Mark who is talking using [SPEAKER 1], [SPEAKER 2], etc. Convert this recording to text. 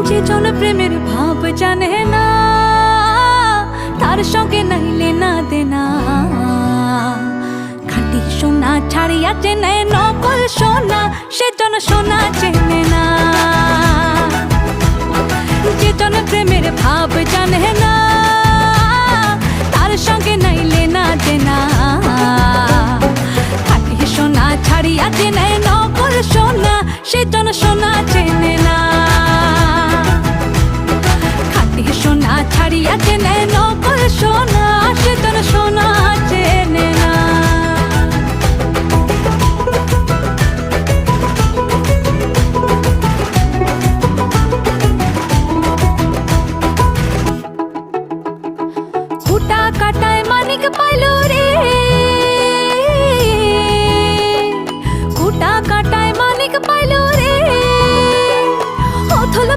[SPEAKER 1] যে জন প্রেমের ভাব জানে না, তার সঙ্গে নাইলে না দেনা। খাঁটি সোনা ছাড়িয়া চেনে নকল সোনা, সেজন সোনা চেনে না। যে জন প্রেমের ভাব জানে না, তার সঙ্গে নাইলে না দেনা। খাঁটি সোনা ছাড়িয়া চেনে নকল সোনা, সেজন সোনা চেনে না।